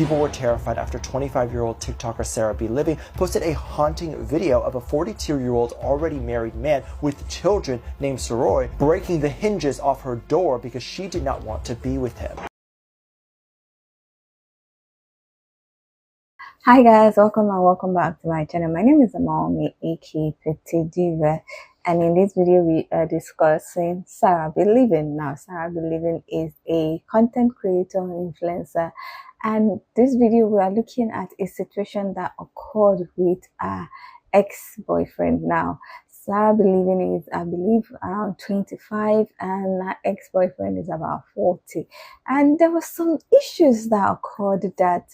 People were terrified after 25-year-old TikToker Sarah B. Living posted a haunting video of a 42-year-old already married man with children named Soroy breaking the hinges off her door because she did not want to be with him. Hi guys, welcome back to my channel. My name is Amaomi, aka Petite Diva, and in this video we are discussing Sarah B. Living. Now, Sarah B. Living is a content creator and influencer, and this video we are looking at a situation that occurred with her ex-boyfriend. Now, Sarah B. Living is, I believe, around 25 and her ex-boyfriend is about 40, and there were some issues that occurred that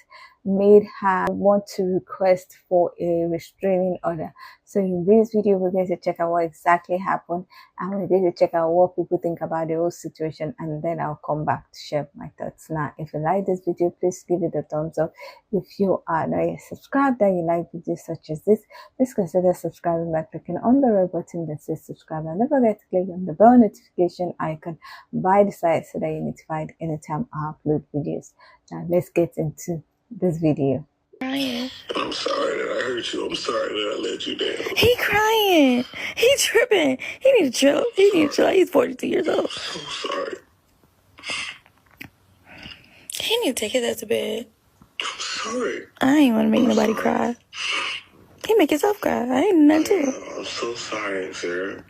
made her want to request for a restraining order. So in this video we're going to check out what exactly happened, and we're going to check out what people think about the whole situation, and then I'll come back to share my thoughts. Now, if you like this video, please give it a thumbs up. If you are not yet subscribed and you like videos such as this, please consider subscribing by clicking on the red button that says subscribe, and don't forget to click on the bell notification icon by the side so that you're notified anytime I upload videos. Now let's get into this video. Crying. I'm sorry that I hurt you. I'm sorry that I let you down. He crying. He tripping. He need to chill. He need to chill. He's 42 years old. I'm so sorry. He need to take his ass to bed. I'm sorry. I ain't want to make nobody cry. He make himself cry. I ain't nothing to him. I'm so sorry, Sarah.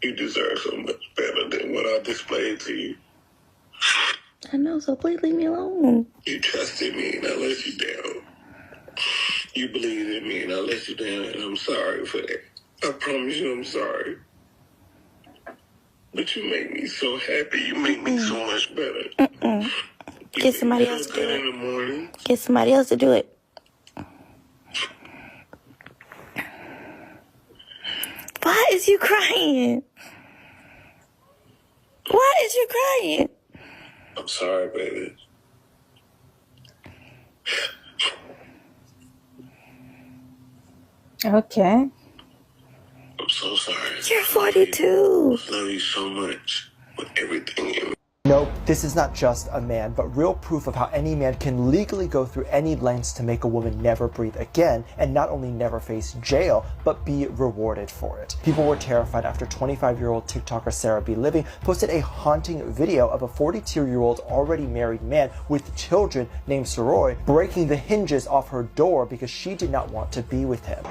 You deserve so much better than what I displayed to you. I know, so please leave me alone. You trusted me and I let you down. You believed in me and I let you down, and I'm sorry for that. I promise you I'm sorry. But you make me so happy. You make me so much better. Get somebody else to do in the it. morning. Get somebody else to do it. Why is you crying? Why is you crying? I'm sorry, baby. Okay. I'm so sorry. You're 42. I love you so much with everything in me. Nope, this is not just a man, but real proof of how any man can legally go through any lengths to make a woman never breathe again, and not only never face jail, but be rewarded for it. People were terrified after 25-year-old TikToker Sarah B. Living posted a haunting video of a 42-year-old already married man with children named Soroy breaking the hinges off her door because she did not want to be with him,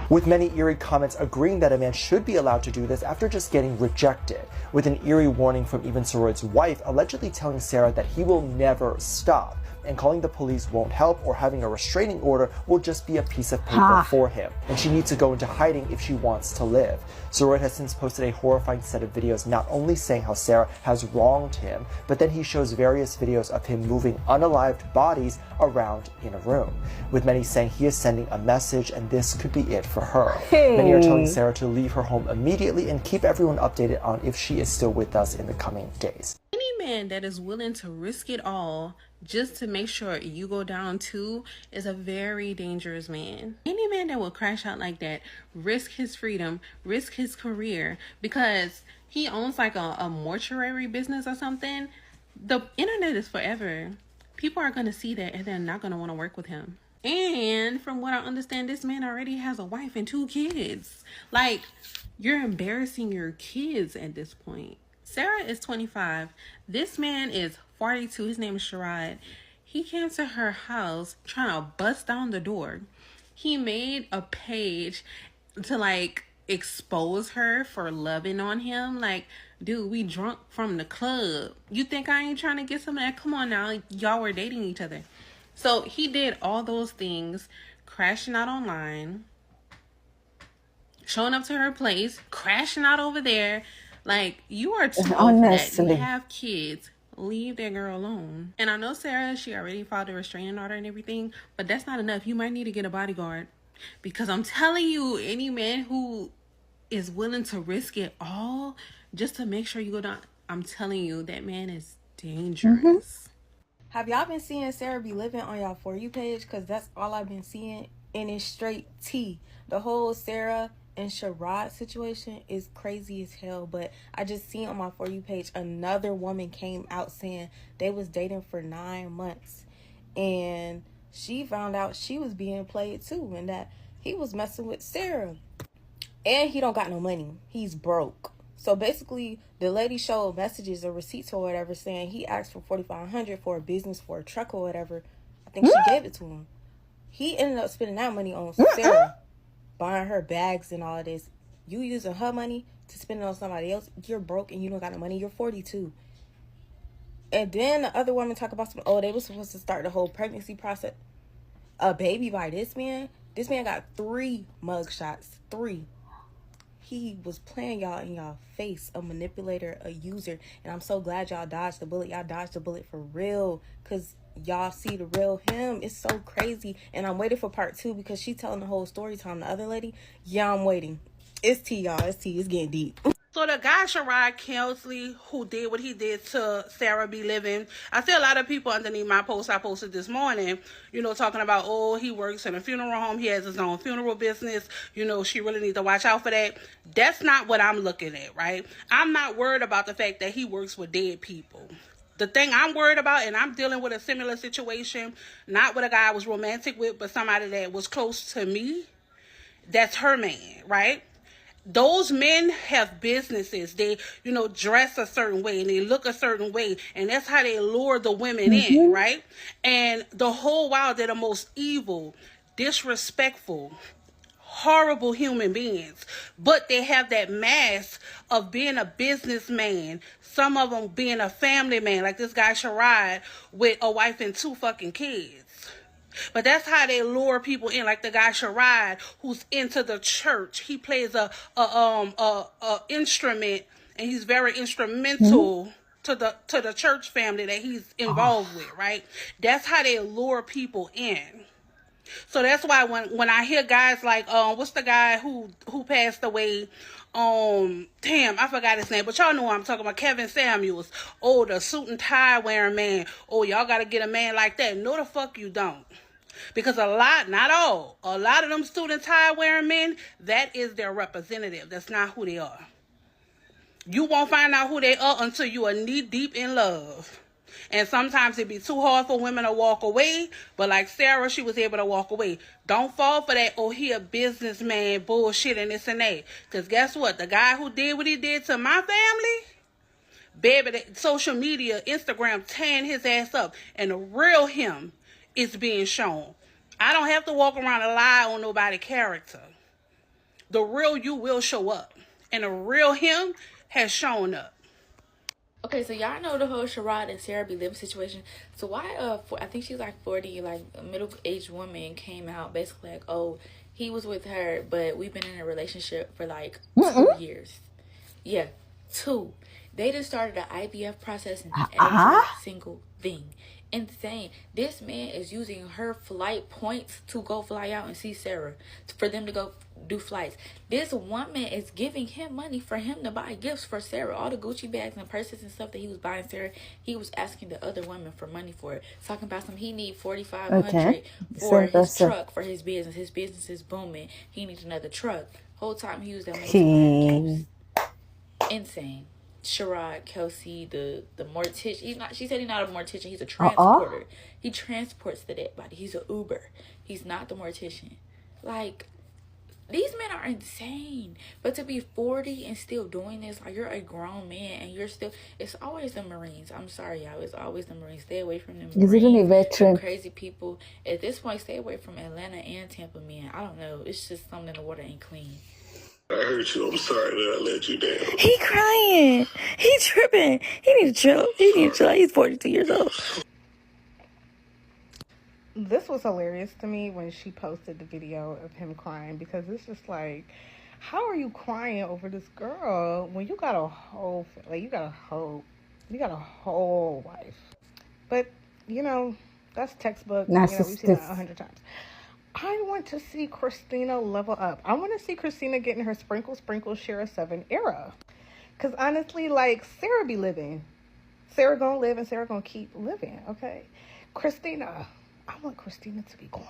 with many eerie comments agreeing that a man should be allowed to do this after just getting rejected, with an eerie warning from even Soroy's wife allegedly telling Sarah that he will never stop, and calling the police won't help, or having a restraining order will just be a piece of paper for him, and she needs to go into hiding if she wants to live. Soroy has since posted a horrifying set of videos not only saying how Sarah has wronged him, but then he shows various videos of him moving unalived bodies around in a room, with many saying he is sending a message and this could be it for her. Many are telling Sarah to leave her home immediately and keep everyone updated on if she is still with us in the coming days. Any man that is willing to risk it all just to make sure you go down too is a very dangerous man. Any man that will crash out like that, risk his freedom, risk his career because he owns like a mortuary business or something. The internet is forever. People are going to see that and they're not going to want to work with him. And from what I understand, this man already has a wife and 2 kids. Like, you're embarrassing your kids at this point. Sarah is 25. This man is 42. His name is Sharad. He came to her house trying to bust down the door. He made a page to like expose her for loving on him. Like, dude, we drunk from the club. You think I ain't trying to get some of that? Come on now. Y'all were dating each other. So he did all those things, crashing out online, showing up to her place, crashing out over there. Like, you are too old for that. You have kids. Leave that girl alone. And I know Sarah, she already filed a restraining order and everything, but that's not enough. You might need to get a bodyguard. Because I'm telling you, any man who is willing to risk it all just to make sure you go down, I'm telling you, that man is dangerous. Have y'all been seeing Sarah B. Living on y'all For You page? Because that's all I've been seeing, and it's straight tea. The whole Sarah and Sherrod's situation is crazy as hell. But I just seen on my For You page another woman came out saying they was dating for 9 months, and she found out she was being played too, and that he was messing with Sarah, and he don't got no money. He's broke. So basically, the lady showed messages or receipts or whatever saying he asked for $4,500 for a business, for a truck or whatever. I think she gave it to him. He ended up spending that money on Sarah, buying her bags and all of this. You using her money to spend it on somebody else. You're broke and you don't got no money. You're 42. And then the other woman talk about they were supposed to start the whole pregnancy process. A baby by this man. This man got 3 mugshots. 3. He was playing y'all in y'all face, a manipulator, a user. And I'm so glad y'all dodged the bullet. Y'all dodged the bullet for real, because y'all see the real him. It's so crazy. And I'm waiting for part 2 because she telling the whole story time. The other lady, yeah, I'm waiting. It's tea, y'all. It's tea. It's getting deep. So the guy, Sherrod Kelsley, who did what he did to Sarah Be Living, I see a lot of people underneath my post I posted this morning, talking about, he works in a funeral home. He has his own funeral business. She really needs to watch out for that. That's not what I'm looking at, right? I'm not worried about the fact that he works with dead people. The thing I'm worried about, and I'm dealing with a similar situation, not with a guy I was romantic with, but somebody that was close to me, that's her man, right? Those men have businesses. They, dress a certain way and they look a certain way. And that's how they lure the women in, right? And the whole while they're the most evil, disrespectful, horrible human beings. But they have that mask of being a businessman. Some of them being a family man, like this guy Sherrod with a wife and 2 fucking kids. But that's how they lure people in, like the guy Sherrod, who's into the church. He plays a instrument, and he's very instrumental to the church family that he's involved with, right? That's how they lure people in. So that's why when I hear guys like what's the guy who passed away? Damn, I forgot his name, but y'all know what I'm talking about. Kevin Samuels. Oh, the suit and tie wearing man. Oh, y'all gotta get a man like that. No, the fuck you don't. Because a lot, not all, a lot of them suit and tie wearing men, that is their representative. That's not who they are. You won't find out who they are until you are knee deep in love. And sometimes it be too hard for women to walk away. But like Sarah, she was able to walk away. Don't fall for that, he a businessman bullshit and this and that. Because guess what? The guy who did what he did to my family, baby, social media, Instagram, tearing his ass up. And the real him is being shown. I don't have to walk around and lie on nobody's character. The real you will show up. And the real him has shown up. Okay, so y'all know the whole Sherrod and Sarah Be Living situation. So why I think she's like 40, like a middle-aged woman came out basically like, he was with her, but we've been in a relationship for like 2 years. Yeah, 2. They just started the IVF process and every single thing. Insane. This man is using her flight points to go fly out and see Sarah, for them to go do flights. This woman is giving him money for him to buy gifts for Sarah. All the Gucci bags and purses and stuff that he was buying Sarah, he was asking the other women for money for it. Talking about he need $4,500 for his truck, for his business. His business is booming. He needs another truck. Whole time he used that money to buy gifts. Insane. Sherrod Kelsey, the mortician. She said he's not a mortician. He's a transporter. He transports the dead body. He's an Uber. He's not the mortician. Like, these men are insane. But to be 40 and still doing this, like, you're a grown man and you're still. It's always the Marines. I'm sorry, y'all. It's always the Marines. Stay away from them Marines. He's even a veteran. Crazy people. At this point, stay away from Atlanta and Tampa men. I don't know. It's just something in the water ain't clean. I hurt you. I'm sorry that I let you down. He crying. He tripping. He need to chill. He's 42 years old. This was hilarious to me when she posted the video of him crying, because it's just like, how are you crying over this girl when you got a whole wife? But that's textbook. We've seen that 100 times. I want to see Christina level up. I want to see Christina getting her sprinkle share of 7 era. Because honestly, like, Sarah be living. Sarah gonna live and Sarah gonna keep living, okay? Christina, I want Christina to be gone.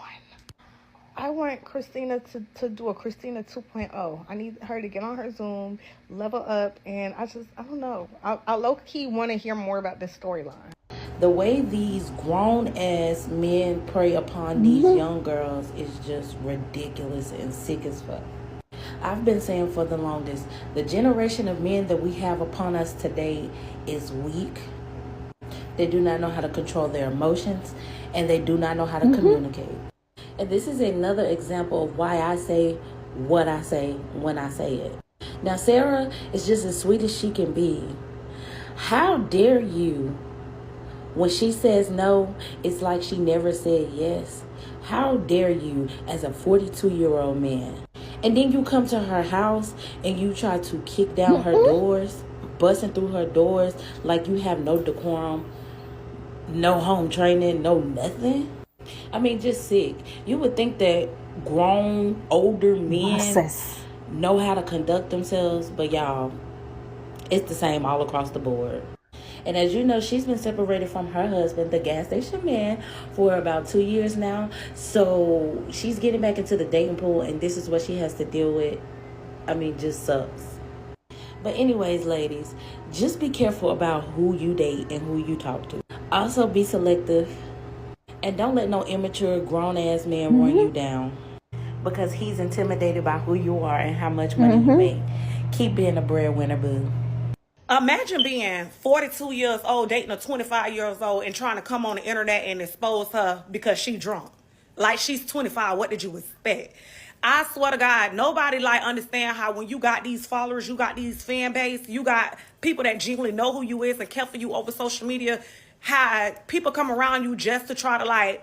I want Christina to do a Christina 2.0. I need her to get on her Zoom, level up, and I don't know. I low-key want to hear more about this storyline. The way these grown-ass men prey upon these young girls is just ridiculous and sick as fuck. I've been saying for the longest, the generation of men that we have upon us today is weak. They do not know how to control their emotions, and they do not know how to communicate. And this is another example of why I say what I say when I say it. Now, Sarah is just as sweet as she can be. How dare you, when she says no, it's like she never said yes. How dare you as a 42-year-old man? And then you come to her house and you try to kick down her doors, busting through her doors like you have no decorum, no home training, no nothing. I mean, just sick. You would think that grown, older men know how to conduct themselves, but y'all, it's the same all across the board. And as you know, she's been separated from her husband, the gas station man, for about 2 years now. So she's getting back into the dating pool, and this is what she has to deal with. I mean, just sucks. But anyways, ladies, just be careful about who you date and who you talk to. Also, be selective. And don't let no immature, grown-ass man run you down, because he's intimidated by who you are and how much money you make. Keep being a breadwinner, boo. Imagine being 42 years old, dating a 25 years old, and trying to come on the internet and expose her because she drunk. Like, she's 25. What did you expect? I swear to God, nobody understand how when you got these followers, you got these fan base, you got people that genuinely know who you is and care for you over social media, how people come around you just to try to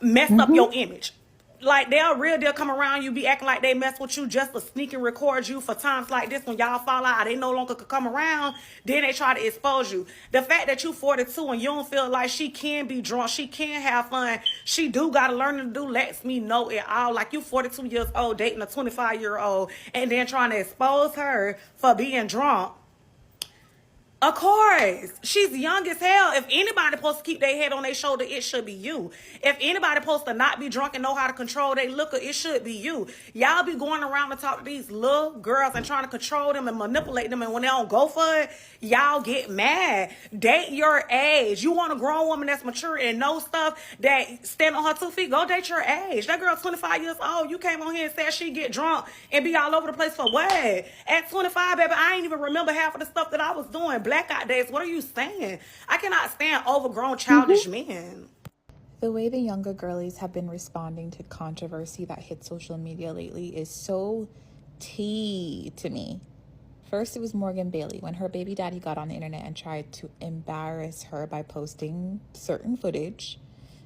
mess up your image. Like, they'll come around you, be acting like they mess with you just to sneak and record you for times like this when y'all fall out. They no longer could come around. Then they try to expose you. The fact that you 42 and you don't feel like she can be drunk, she can have fun, she do got to learn to do, lets me know it all. Like, you 42 years old dating a 25-year-old and then trying to expose her for being drunk. Of course. She's young as hell. If anybody supposed to keep their head on their shoulder, it should be you. If anybody supposed to not be drunk and know how to control their liquor, it should be you. Y'all be going around and talk to these little girls and trying to control them and manipulate them, and when they don't go for it, y'all get mad. Date your age. You want a grown woman that's mature and know stuff, that stand on her 2 feet, go date your age. That girl 25 years old, you came on here and said she get drunk and be all over the place for what? At 25, baby, I ain't even remember half of the stuff that I was doing. Blackout days, what are you saying? I cannot stand overgrown childish men. The way the younger girlies have been responding to controversy that hit social media lately is so tea to me. First, it was Morgan Bailey when her baby daddy got on the internet and tried to embarrass her by posting certain footage.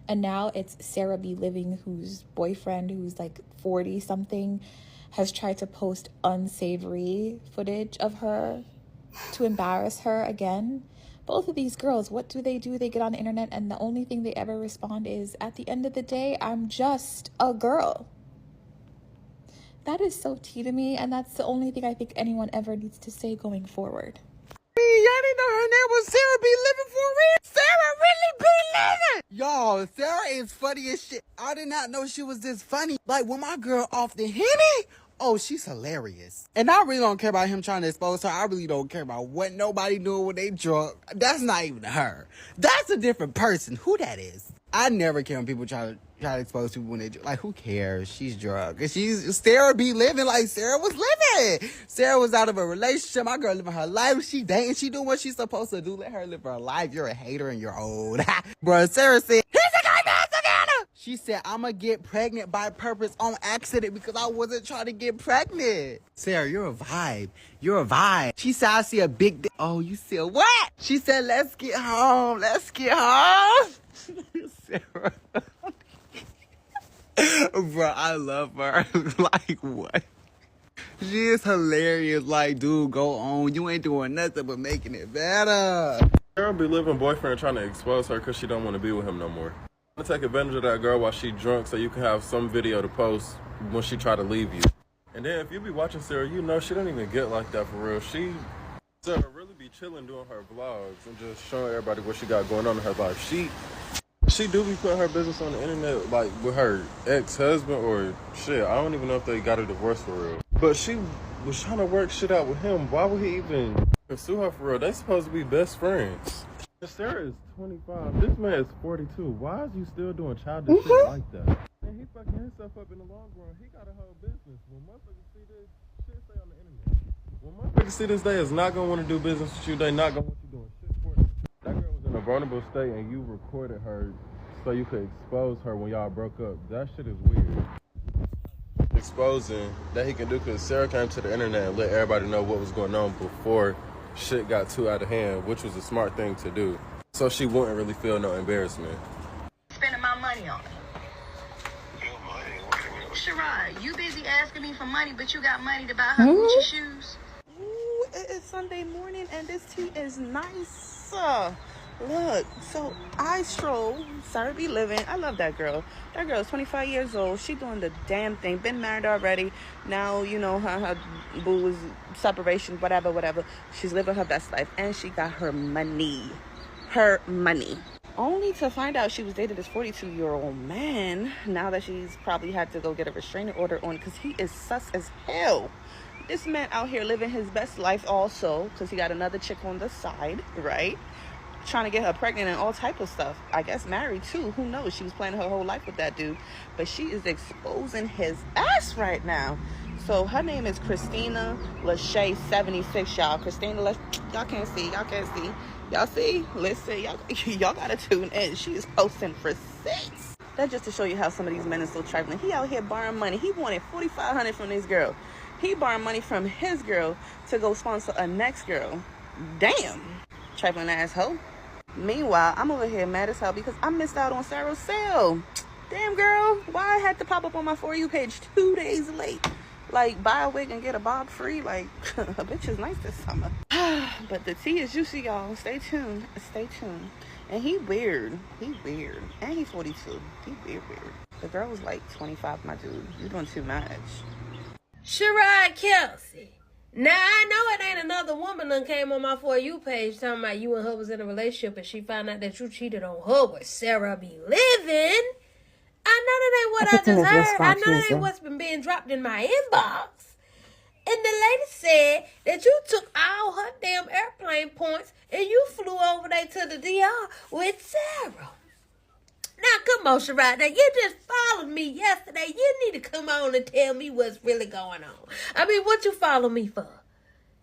And now it's Sarah B. Living, whose boyfriend, who's like 40 something, has tried to post unsavory footage of her to embarrass her again. Both of these girls, what do? They get on the internet and the only thing they ever respond is, at the end of the day, I'm just a girl. That is so tea to me, and that's the only thing I think anyone ever needs to say going forward. Y'all didn't know her name was Sarah B. Living for real? Sarah really be living! Y'all, Sarah is funny as shit. I did not know she was this funny. Like, when my girl off the Henny, oh, she's hilarious. And I really don't care about him trying to expose her. I really don't care about what nobody doing when they drunk. That's not even her. That's a different person. Who that is? I never care when people try to expose people when they drunk. Like, who cares? She's drunk. And Sarah be living like Sarah was living. Sarah was out of a relationship. My girl living her life. She dating. She doing what she's supposed to do. Let her live her life. You're a hater and you're old. Bro, Sarah said, he's a guy man together. She said, I'm going to get pregnant by purpose on accident because I wasn't trying to get pregnant. Sarah, you're a vibe. You're a vibe. She said, I see a big dick. Oh, you see a what? She said, let's get home. Let's get home. Sarah. Bro, I love her. Like, what? She is hilarious. Like, dude, go on. You ain't doing nothing but making it better. Sarah be living boyfriend trying to expose her because she don't want to be with him no more. I'm gonna take advantage of that girl while she drunk so you can have some video to post when she try to leave you. And then if you be watching Sarah, you know she don't even get like that for real. Sarah really be chilling doing her vlogs and just showing everybody what she got going on in her life. she do be putting her business on the internet, like with her ex-husband or shit. I don't even know if they got a divorce for real. But she was trying to work shit out with him. Why would he even pursue her for real? They supposed to be best friends. Sarah is 25. This man is 42. Why is you still doing childish shit like that? And he fucking himself up in the long run. He got a whole business. When motherfuckers see this, shit stay on the internet. When motherfuckers see this, they is not gonna want to do business with you. They not gonna want you doing shit for them. That girl was in a vulnerable state and you recorded her so you could expose her when y'all broke up. That shit is weird. Exposing that he can do, because Sarah came to the internet and let everybody know what was going on before shit got too out of hand, which was a smart thing to do, so she wouldn't really feel no embarrassment. Spending my money on it. Your money? What do you mean? Sherrod, you busy asking me for money, but you got money to buy her Gucci shoes? Ooh, it is Sunday morning and this tea is nice. Look, so I stroll, Sarah be living. I love that girl. That girl is 25 years old. She doing the damn thing. Been married already. Now, you know, her boo is separation, whatever. She's living her best life. And she got her money. Her money. Only to find out she was dating this 42-year-old man. Now that she's probably had to go get a restraining order on, because he is sus as hell. This man out here living his best life also, because he got another chick on the side, right? Trying to get her pregnant and all type of stuff. I guess married too. Who knows? She was planning her whole life with that dude. But she is exposing his ass right now. So her name is Christina Lachey 76, y'all. Christina y'all can't see. Y'all see? Listen, y'all gotta tune in. She is posting receipts. That's just to show you how some of these men are so trifling. He out here borrowing money. He wanted $4,500 from this girl. He borrowed money from his girl to go sponsor a next girl. Damn. Trifling asshole. Meanwhile, I'm over here mad as hell because I missed out on Sarah's sale. Damn, girl. Why I had to pop up on my For You page 2 days late? Like, buy a wig and get a bob free. Like, a bitch is nice this summer. But the tea is juicy, y'all. Stay tuned. And he weird. And he's 42. He weird. The girl was like 25, my dude. You doing too much. Sherrod Kelsey. Now, I know it ain't another woman that came on my For You page talking about you and her was in a relationship and she found out that you cheated on her with Sarah be living. I know that ain't what I just heard. I know that ain't what's been being dropped in my inbox. And the lady said that you took all her damn airplane points and you flew over there to the DR with Sarah. Now, come on, Sherrod. Now, you just followed me yesterday. You need to come on and tell me what's really going on. I mean, what you follow me for?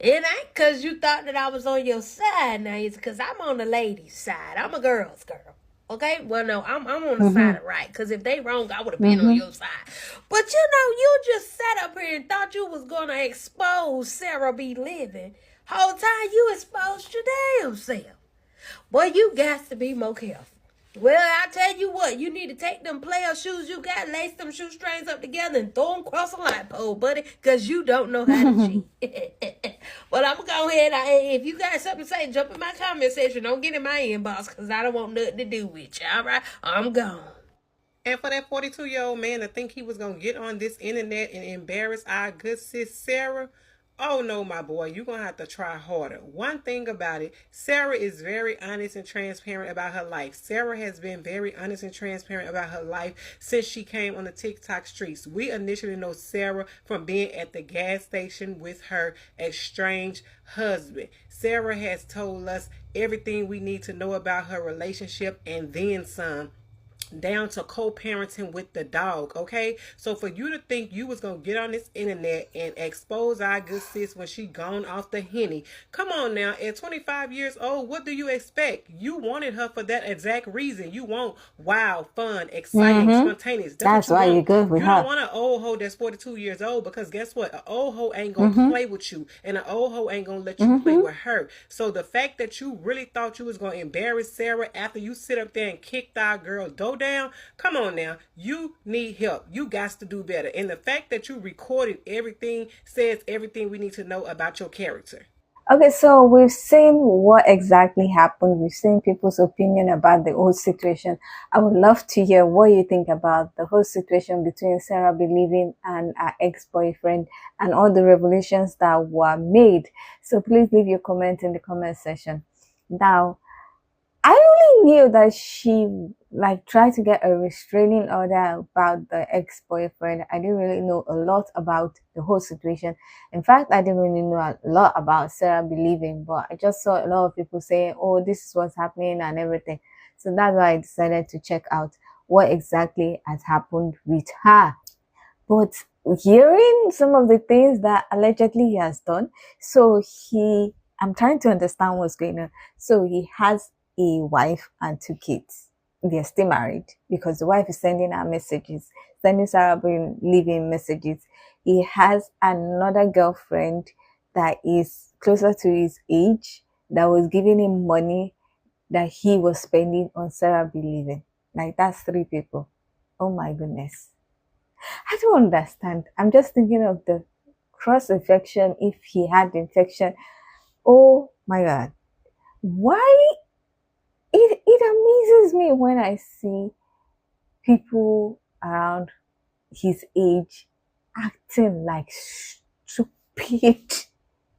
It ain't because you thought that I was on your side. Now, it's because I'm on the ladies' side. I'm a girl's girl. Okay? Well, no, I'm on the side of right. Because if they wrong, I would have been on your side. But, you know, you just sat up here and thought you was going to expose Sarah be living. Whole time you exposed your damn self. Boy, you got to be more careful. Well, I tell you what, you need to take them player shoes you got, lace them shoestrings up together and throw them across a light pole, buddy, because you don't know how to cheat. Well, I'm going to go ahead. If you got something to say, jump in my comment section. Don't get in my inbox because I don't want nothing to do with you, all right? I'm gone. And for that 42-year-old man to think he was going to get on this internet and embarrass our good sis Sarah, oh no, my boy, you're going to have to try harder. One thing about it, Sarah is very honest and transparent about her life. Sarah has been very honest and transparent about her life since she came on the TikTok streets. We initially know Sarah from being at the gas station with her estranged husband. Sarah has told us everything we need to know about her relationship and then some, down to co-parenting with the dog, okay? So for you to think you was gonna get on this internet and expose our good sis when she gone off the Henny, come on now. At 25 years old, what do you expect? You wanted her for that exact reason. You want wild, fun, exciting, spontaneous. That's why you're good with her. You don't want an old hoe that's 42 years old, because guess what? An old hoe ain't gonna play with you, and an old hoe ain't gonna let you play with her. So the fact that you really thought you was gonna embarrass Sarah after you sit up there and kicked our girl down, come on now. You need help. You got to do better. And the fact that you recorded everything says everything we need to know about your character. Okay, so we've seen what exactly happened. We've seen people's opinion about the whole situation. I would love to hear what you think about the whole situation between Sarah Believing and her ex-boyfriend and all the revelations that were made. So please leave your comment in the comment section. Now, I only knew that she like tried to get a restraining order about the ex-boyfriend. I didn't really know a lot about the whole situation. In fact, I didn't really know a lot about Sarah believing, but I just saw a lot of people saying, oh, this is what's happening and everything. So that's why I decided to check out what exactly has happened with her. But hearing some of the things that allegedly he has done, I'm trying to understand what's going on. So he has a wife and 2 kids. They're still married because the wife is sending her messages, sending Sarah leaving messages. He has another girlfriend that is closer to his age that was giving him money that he was spending on Sarah believing. Like, that's 3 people. Oh my goodness. I don't understand. I'm just thinking of the cross infection if he had infection. Oh my God. Why? It amazes me when I see people around his age acting like stupid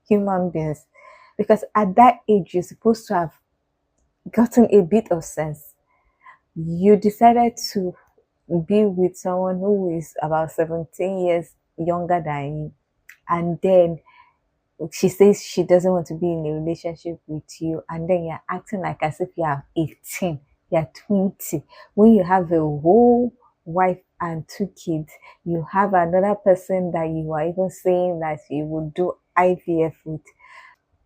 human beings. Because at that age, you're supposed to have gotten a bit of sense. You decided to be with someone who is about 17 years younger than you, and then she says she doesn't want to be in a relationship with you, and then you're acting like as if you are 18, you're 20, when you have a whole wife and 2 kids. You have another person that you are even saying that you would do IVF with.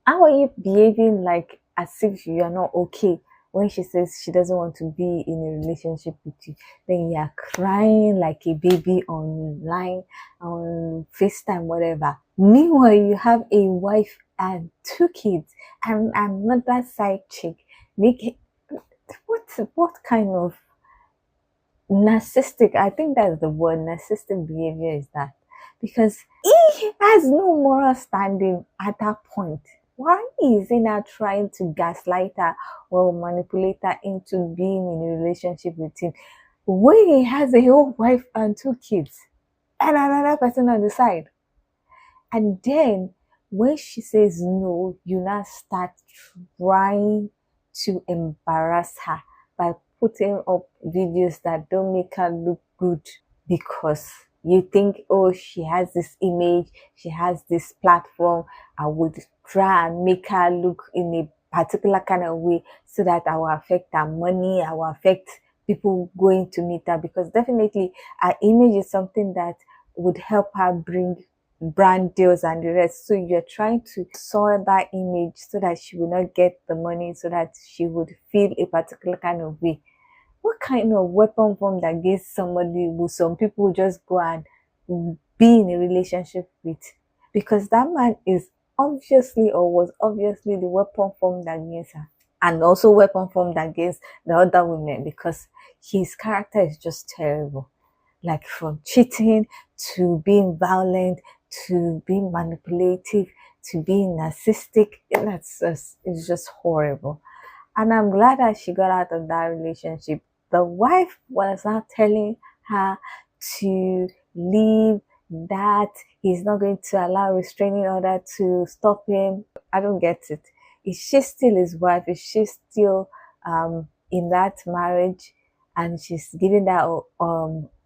How are you behaving like as if you are not okay when she says she doesn't want to be in a relationship with you? Then you are crying like a baby online, on FaceTime, whatever. Meanwhile, you have a wife and 2 kids and another side chick. What kind of narcissistic, I think that's the word, narcissistic behavior is that? Because he has no moral standing at that point. Why is he not trying to gaslight her or manipulate her into being in a relationship with him when he has a whole wife and 2 kids and another person on the side? And then when she says no, you now start trying to embarrass her by putting up videos that don't make her look good because you think, oh, she has this image, she has this platform, I would try and make her look in a particular kind of way so that I will affect her money, I will affect people going to meet her, because definitely her image is something that would help her bring brand deals and the rest. So you're trying to soil that image so that she will not get the money, so that she would feel a particular kind of way. What kind of weapon form that gives somebody who some people just go and be in a relationship with? Because that man is obviously, or was obviously, the weapon formed against her, and also weapon formed against the other women, because his character is just terrible. Like, from cheating to being violent to being manipulative to being narcissistic, it's just horrible. And I'm glad that she got out of that relationship. The wife was not telling her to leave, that he's not going to allow restraining order to stop him. I don't get it. Is she still his wife? Is she still in that marriage and she's giving that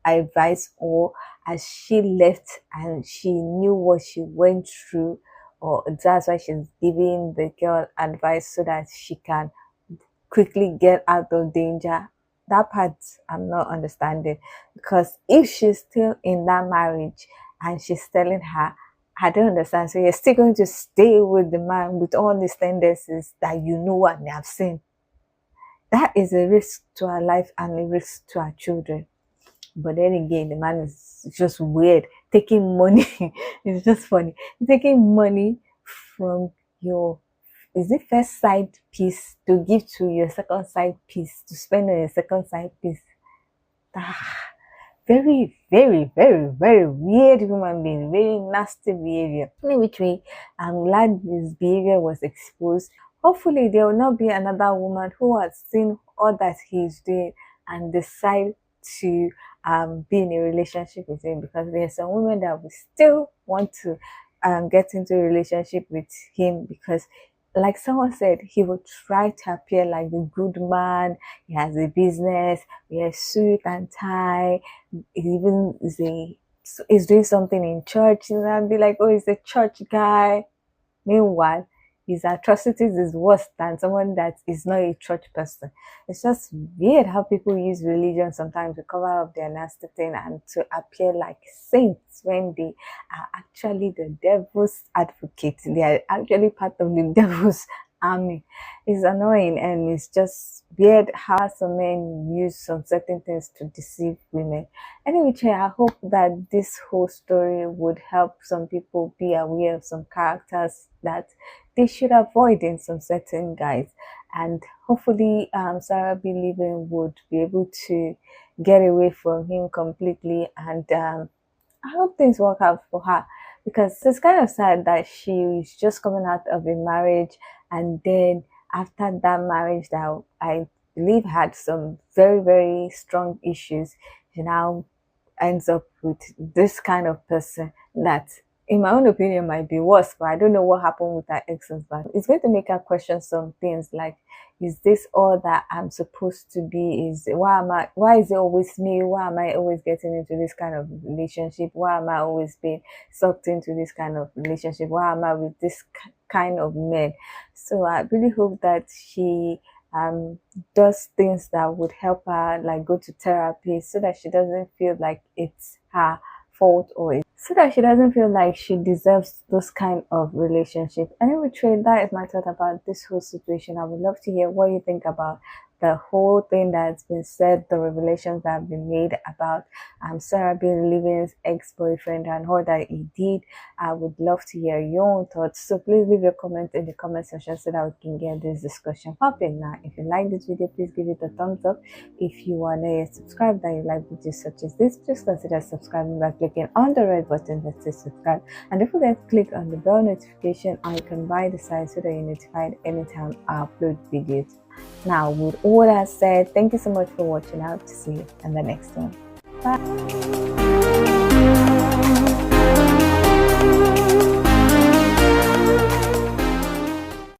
advice, or has she left and she knew what she went through, or that's why she's giving the girl advice so that she can quickly get out of danger? That part I'm not understanding, because if she's still in that marriage and she's telling her, I don't understand. So you're still going to stay with the man with all these tendencies that you know and have seen. That is a risk to her life and a risk to her children. But then again, the man is just weird, taking money. It's just funny. Taking money from your, is it first side piece, to give to your second side piece, to spend on your second side piece. Very, very, very, very weird human being, very nasty behavior. In which way, I'm glad this behavior was exposed. Hopefully, there will not be another woman who has seen all that he's doing and decide to be in a relationship with him, because there are some women that will still want to get into a relationship with him because like someone said, he would try to appear like the good man. He has a business, wears suit and tie. He even is doing something in church, and be like, oh, he's a church guy. Meanwhile, his atrocities is worse than someone that is not a church person. It's just weird how people use religion sometimes to cover up their nasty thing and to appear like saints when they are actually the devil's advocates. They are actually part of the devil's army. It's annoying, and it's just weird how some men use some certain things to deceive women. Anyway, I hope that this whole story would help some people be aware of some characters that they should avoid in some certain guys, and hopefully Sarah B. Living would be able to get away from him completely, and I hope things work out for her, because it's kind of sad that she's just coming out of a marriage, and then after that marriage that I believe had some very, very strong issues, she now ends up with this kind of person that, in my own opinion, might be worse, but I don't know what happened with her ex-husband. It's going to make her question some things like, is this all that I'm supposed to be? Why is it always me? Why am I always getting into this kind of relationship? Why am I always being sucked into this kind of relationship? Why am I with this kind of men? So I really hope that she does things that would help her, like go to therapy, so that she doesn't feel like it's her fault, or so that she doesn't feel like she deserves those kind of relationship. Anyway, Trey, that is my thought about this whole situation. I would love to hear what you think about the whole thing that's been said, the revelations that have been made about Sarah B. Living's ex-boyfriend and all that he did. I would love to hear your own thoughts. So please leave your comment in the comment section so that we can get this discussion popping. Now, if you like this video, please give it a thumbs up. If you are not yet subscribed and you like videos such as this, please consider subscribing by clicking on the red button that says subscribe. And don't forget to click on the bell notification icon by the side so that you're notified anytime I upload videos. Now, with all that said, thank you so much for watching. I hope to see you in the next one. Bye.